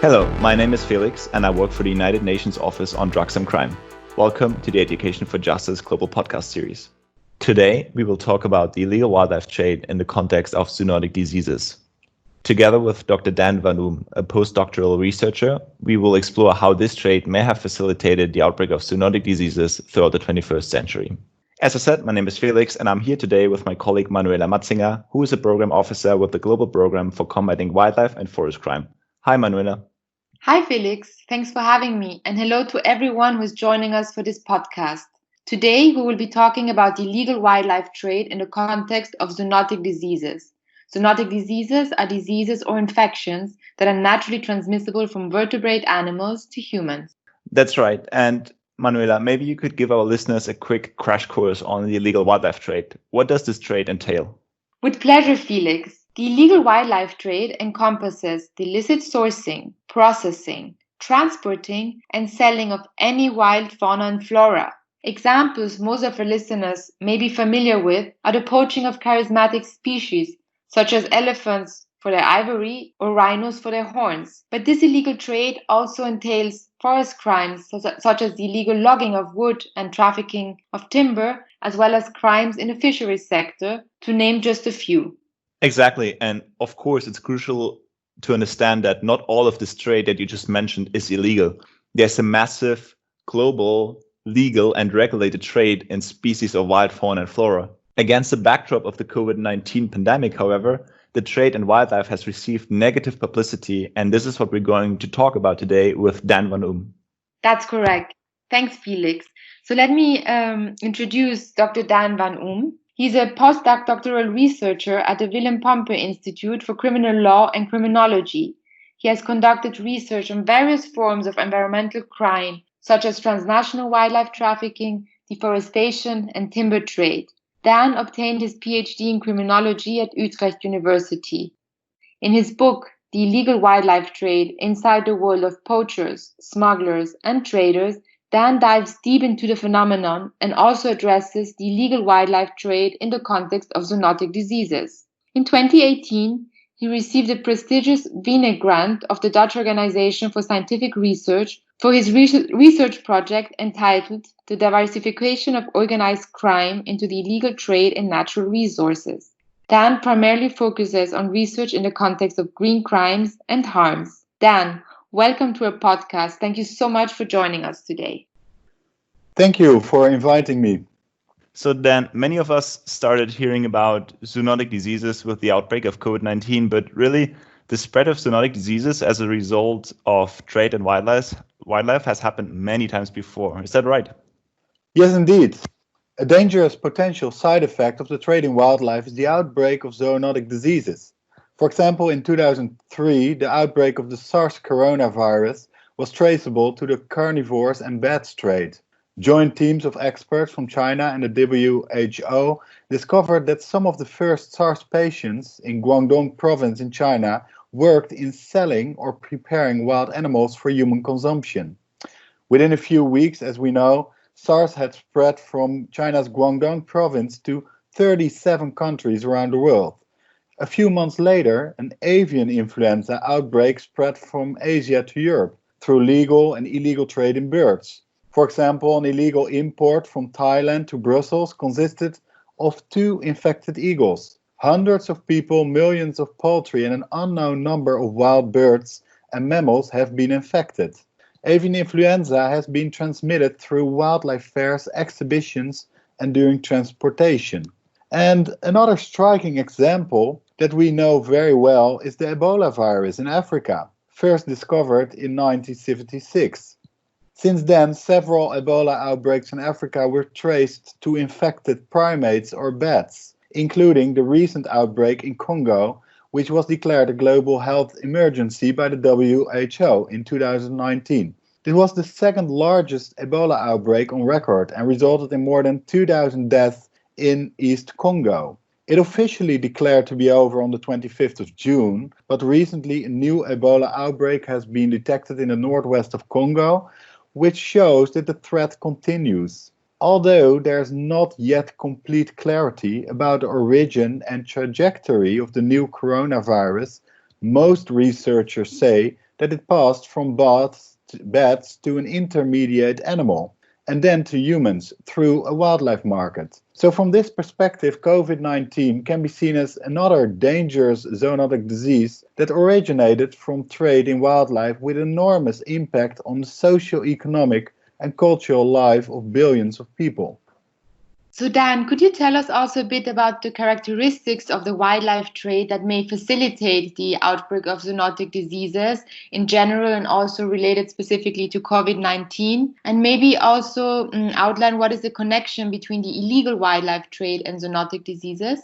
Hello, my name is Felix and I work for the United Nations Office on Drugs and Crime. Welcome to the Education for Justice Global Podcast Series. Today, we will talk about the illegal wildlife trade in the context of zoonotic diseases. Together with Dr. Dan Van Oom, a postdoctoral researcher, we will explore how this trade may have facilitated the outbreak of zoonotic diseases throughout the 21st century. As I said, my name is Felix and I'm here today with my colleague Manuela Matzinger, who is a program officer with the Global Program for Combating Wildlife and Forest Crime. Hi, Manuela. Hi, Felix. Thanks for having me. And hello to everyone who is joining us for this podcast. Today, we will be talking about the illegal wildlife trade in the context of zoonotic diseases. Zoonotic diseases are diseases or infections that are naturally transmissible from vertebrate animals to humans. That's right. And Manuela, maybe you could give our listeners a quick crash course on the illegal wildlife trade. What does this trade entail? With pleasure, Felix. The illegal wildlife trade encompasses the illicit sourcing, processing, transporting, and selling of any wild fauna and flora. Examples most of our listeners may be familiar with are the poaching of charismatic species, such as elephants for their ivory or rhinos for their horns. But this illegal trade also entails forest crimes, such as the illegal logging of wood and trafficking of timber, as well as crimes in the fisheries sector, to name just a few. Exactly. And of course, it's crucial to understand that not all of this trade that you just mentioned is illegal. There's a massive global, legal, and regulated trade in species of wild fauna and flora. Against the backdrop of the COVID-19 pandemic, however, the trade in wildlife has received negative publicity, and this is what we're going to talk about today with Dan Van Oom. That's correct. Thanks, Felix. So let me introduce Dr. Dan Van Oom. He's a postdoctoral researcher at the Willem Pompe Institute for Criminal Law and Criminology. He has conducted research on various forms of environmental crime, such as transnational wildlife trafficking, deforestation, and timber trade. Dan obtained his PhD in criminology at Utrecht University. In his book, The Illegal Wildlife Trade: Inside the World of Poachers, Smugglers, and Traders, Dan dives deep into the phenomenon and also addresses the illegal wildlife trade in the context of zoonotic diseases. In 2018, he received the prestigious Wiene grant of the Dutch Organization for Scientific Research for his research project entitled The Diversification of Organized Crime into the Illegal Trade in Natural Resources. Dan primarily focuses on research in the context of green crimes and harms. Dan, welcome to our podcast. Thank you so much for joining us today. Thank you for inviting me. So Dan, many of us started hearing about zoonotic diseases with the outbreak of COVID-19, but really the spread of zoonotic diseases as a result of trade in wildlife has happened many times before. Is that right? Yes, indeed. A dangerous potential side effect of the trade in wildlife is the outbreak of zoonotic diseases. For example, in 2003, the outbreak of the SARS coronavirus was traceable to the carnivores and bats trade. Joint teams of experts from China and the WHO discovered that some of the first SARS patients in Guangdong province in China worked in selling or preparing wild animals for human consumption. Within a few weeks, as we know, SARS had spread from China's Guangdong province to 37 countries around the world. A few months later, an avian influenza outbreak spread from Asia to Europe through legal and illegal trade in birds. For example, an illegal import from Thailand to Brussels consisted of 2 infected eagles. Hundreds of people, millions of poultry, and an unknown number of wild birds and mammals have been infected. Avian influenza has been transmitted through wildlife fairs, exhibitions, and during transportation. And another striking example that we know very well is the Ebola virus in Africa, first discovered in 1976. Since then, several Ebola outbreaks in Africa were traced to infected primates or bats, including the recent outbreak in Congo, which was declared a global health emergency by the WHO in 2019. This was the second largest Ebola outbreak on record and resulted in more than 2,000 deaths in East Congo. It officially declared to be over on the 25th of June, but recently a new Ebola outbreak has been detected in the northwest of Congo, which shows that the threat continues. Although there's not yet complete clarity about the origin and trajectory of the new coronavirus, most researchers say that it passed from bats to an intermediate animal, and then to humans through a wildlife market. So from this perspective, COVID-19 can be seen as another dangerous zoonotic disease that originated from trade in wildlife with enormous impact on the socio-economic and cultural life of billions of people. So, Dan, could you tell us also a bit about the characteristics of the wildlife trade that may facilitate the outbreak of zoonotic diseases in general and also related specifically to COVID-19? And maybe also outline what is the connection between the illegal wildlife trade and zoonotic diseases?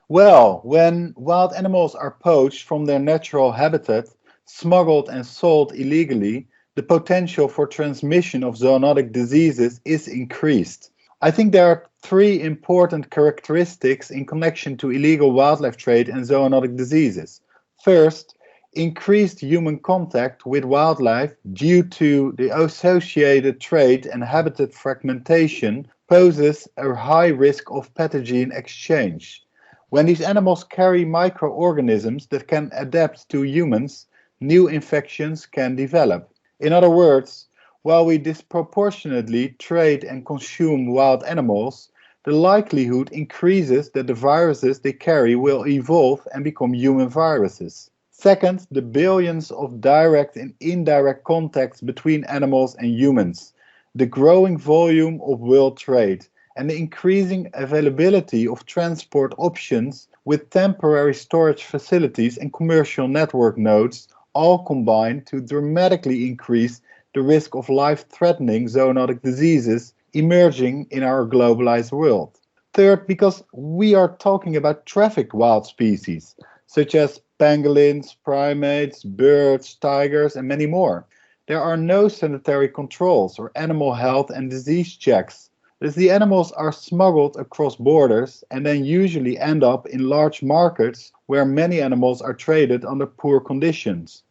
Well, when wild animals are poached from their natural habitat, smuggled and sold illegally, the potential for transmission of zoonotic diseases is increased. I think there are three important characteristics in connection to illegal wildlife trade and zoonotic diseases. First, increased human contact with wildlife due to the associated trade and habitat fragmentation poses a high risk of pathogen exchange. When these animals carry microorganisms that can adapt to humans, new infections can develop. In other words, while we disproportionately trade and consume wild animals, the likelihood increases that the viruses they carry will evolve and become human viruses. Second, the billions of direct and indirect contacts between animals and humans, the growing volume of world trade, and the increasing availability of transport options with temporary storage facilities and commercial network nodes all combine to dramatically increase the risk of life-threatening zoonotic diseases emerging in our globalized world. Third, because we are talking about trafficked wild species, such as pangolins, primates, birds, tigers, and many more. There are no sanitary controls or animal health and disease checks. Thus, the animals are smuggled across borders and then usually end up in large markets where many animals are traded under poor conditions.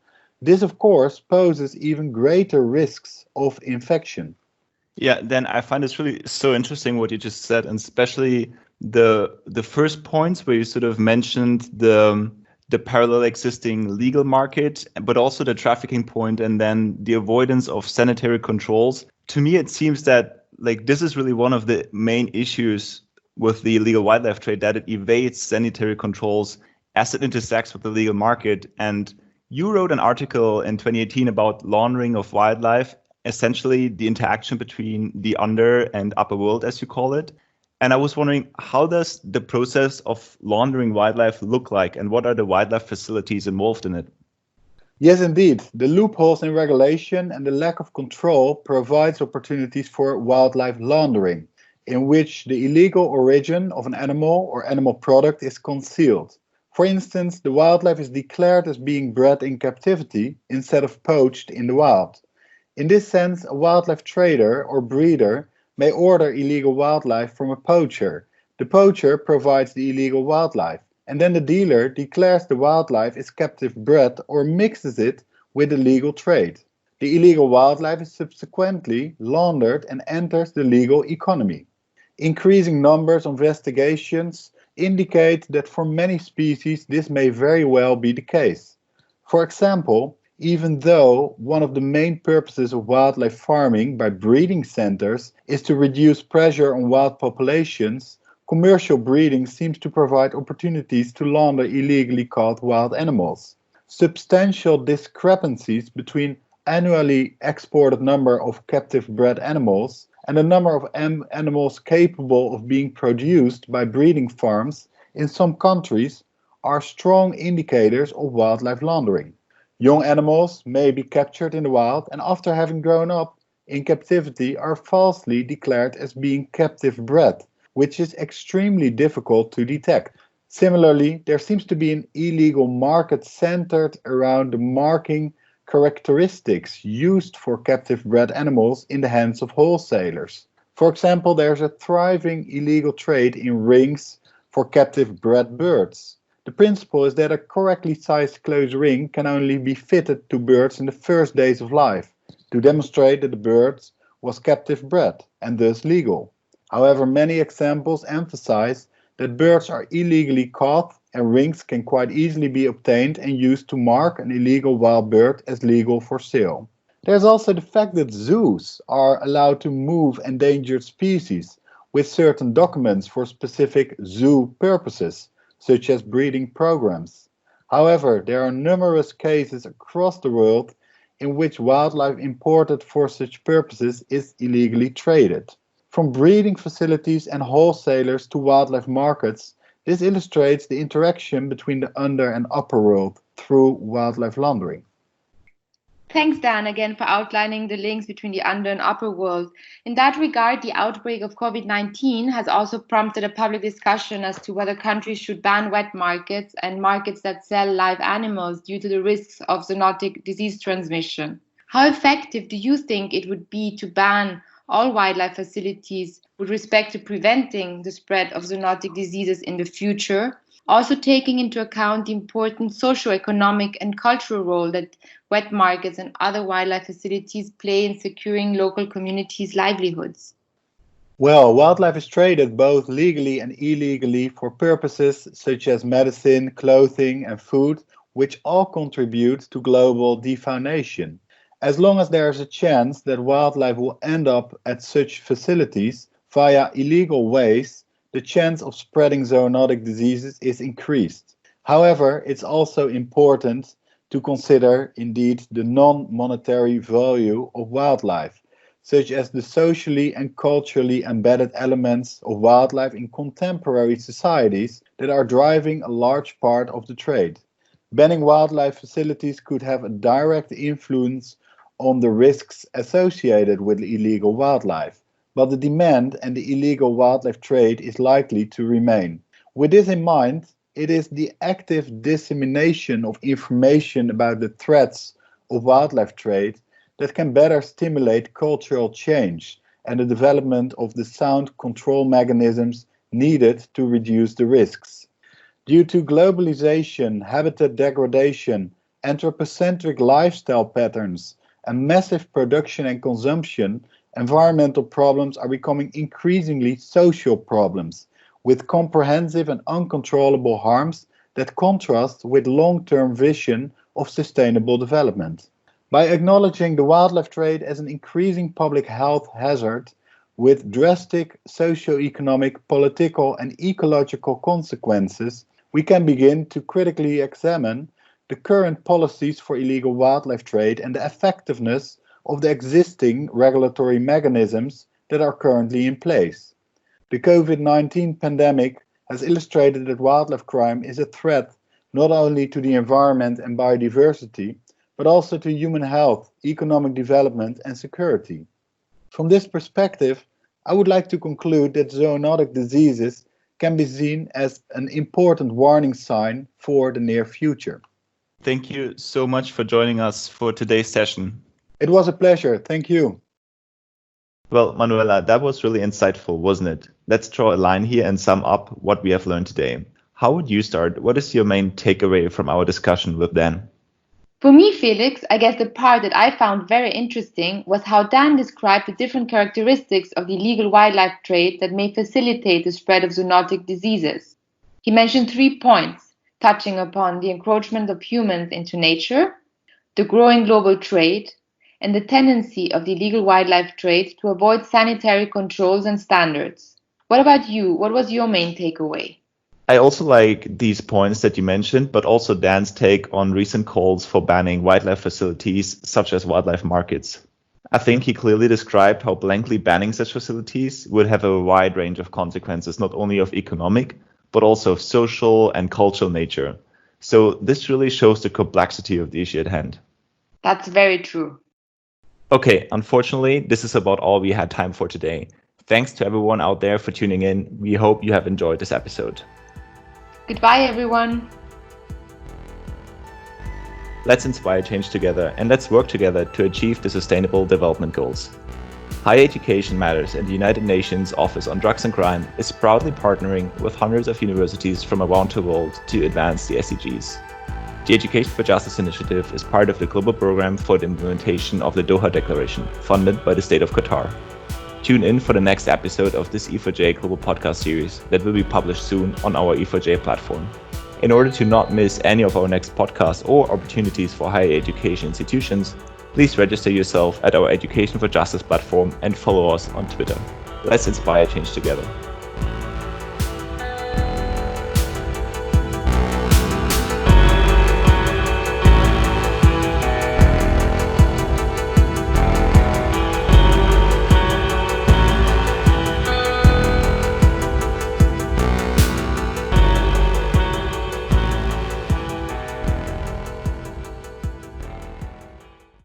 This, of course, poses even greater risks of infection. Yeah, then I find it's really so interesting what you just said, and especially the first points where you sort of mentioned the parallel existing legal market, but also the trafficking point, and then the avoidance of sanitary controls. To me, it seems that like this is really one of the main issues with the illegal wildlife trade, that it evades sanitary controls as it intersects with the legal market. And you wrote an article in 2018 about laundering of wildlife, essentially the interaction between the under and upper world, as you call it. And I was wondering, how does the process of laundering wildlife look like, and what are the wildlife facilities involved in it? Yes, indeed. The loopholes in regulation and the lack of control provides opportunities for wildlife laundering, in which the illegal origin of an animal or animal product is concealed. For instance, the wildlife is declared as being bred in captivity instead of poached in the wild. In this sense, a wildlife trader or breeder may order illegal wildlife from a poacher. The poacher provides the illegal wildlife, and then the dealer declares the wildlife is captive bred or mixes it with the legal trade. The illegal wildlife is subsequently laundered and enters the legal economy. Increasing numbers of investigations indicate that for many species this may very well be the case. For example, even though one of the main purposes of wildlife farming by breeding centers is to reduce pressure on wild populations, commercial breeding seems to provide opportunities to launder illegally caught wild animals. Substantial discrepancies between annually exported number of captive bred animals and the number of animals capable of being produced by breeding farms in some countries are strong indicators of wildlife laundering. Young animals may be captured in the wild and after having grown up in captivity are falsely declared as being captive bred, which is extremely difficult to detect. Similarly, there seems to be an illegal market centered around the marking characteristics used for captive bred animals in the hands of wholesalers. For example, there's a thriving illegal trade in rings for captive bred birds. The principle is that a correctly sized closed ring can only be fitted to birds in the first days of life to demonstrate that the bird was captive bred and thus legal. However, many examples emphasize that birds are illegally caught and rings can quite easily be obtained and used to mark an illegal wild bird as legal for sale. There's also the fact that zoos are allowed to move endangered species with certain documents for specific zoo purposes, such as breeding programs. However, there are numerous cases across the world in which wildlife imported for such purposes is illegally traded. From breeding facilities and wholesalers to wildlife markets, this illustrates the interaction between the under and upper world through wildlife laundering. Thanks, Dan, again for outlining the links between the under and upper world. In that regard, the outbreak of COVID-19 has also prompted a public discussion as to whether countries should ban wet markets and markets that sell live animals due to the risks of zoonotic disease transmission. How effective do you think it would be to ban all wildlife facilities with respect to preventing the spread of zoonotic diseases in the future? Also taking into account the important socio-economic and cultural role that wet markets and other wildlife facilities play in securing local communities' livelihoods. Well, wildlife is traded both legally and illegally for purposes such as medicine, clothing, and food, which all contribute to global defaunation. As long as there is a chance that wildlife will end up at such facilities via illegal ways, the chance of spreading zoonotic diseases is increased. However, it's also important to consider indeed the non-monetary value of wildlife, such as the socially and culturally embedded elements of wildlife in contemporary societies that are driving a large part of the trade. Banning wildlife facilities could have a direct influence on the risks associated with illegal wildlife, but the demand and the illegal wildlife trade is likely to remain. With this in mind, it is the active dissemination of information about the threats of wildlife trade that can better stimulate cultural change and the development of the sound control mechanisms needed to reduce the risks. Due to globalization, habitat degradation, anthropocentric lifestyle patterns, and massive production and consumption, environmental problems are becoming increasingly social problems, with comprehensive and uncontrollable harms that contrast with long-term vision of sustainable development. By acknowledging the wildlife trade as an increasing public health hazard with drastic socio-economic, political, and ecological consequences, we can begin to critically examine the current policies for illegal wildlife trade and the effectiveness of the existing regulatory mechanisms that are currently in place. The COVID-19 pandemic has illustrated that wildlife crime is a threat not only to the environment and biodiversity, but also to human health, economic development, and security. From this perspective, I would like to conclude that zoonotic diseases can be seen as an important warning sign for the near future. Thank you so much for joining us for today's session. It was a pleasure. Thank you. Well, Manuela, that was really insightful, wasn't it? Let's draw a line here and sum up what we have learned today. How would you start? What is your main takeaway from our discussion with Dan? For me, Felix, I guess the part that I found very interesting was how Dan described the different characteristics of the illegal wildlife trade that may facilitate the spread of zoonotic diseases. He mentioned 3 points, touching upon the encroachment of humans into nature, the growing global trade, and the tendency of the illegal wildlife trade to avoid sanitary controls and standards. What about you? What was your main takeaway? I also like these points that you mentioned, but also Dan's take on recent calls for banning wildlife facilities such as wildlife markets. I think he clearly described how blankly banning such facilities would have a wide range of consequences, not only of economic, but also of social and cultural nature. So this really shows the complexity of the issue at hand. That's very true. Okay, unfortunately, this is about all we had time for today. Thanks to everyone out there for tuning in. We hope you have enjoyed this episode. Goodbye, everyone. Let's inspire change together and let's work together to achieve the Sustainable Development Goals. Higher Education Matters and the United Nations Office on Drugs and Crime is proudly partnering with hundreds of universities from around the world to advance the SDGs. The Education for Justice initiative is part of the global program for the implementation of the Doha Declaration, funded by the State of Qatar. tune in for the next episode of this E4J Global Podcast Series that will be published soon on our E4J platform. In order to not miss any of our next podcasts or opportunities for higher education institutions, please register yourself at our Education for Justice platform and follow us on Twitter. Let's inspire change together.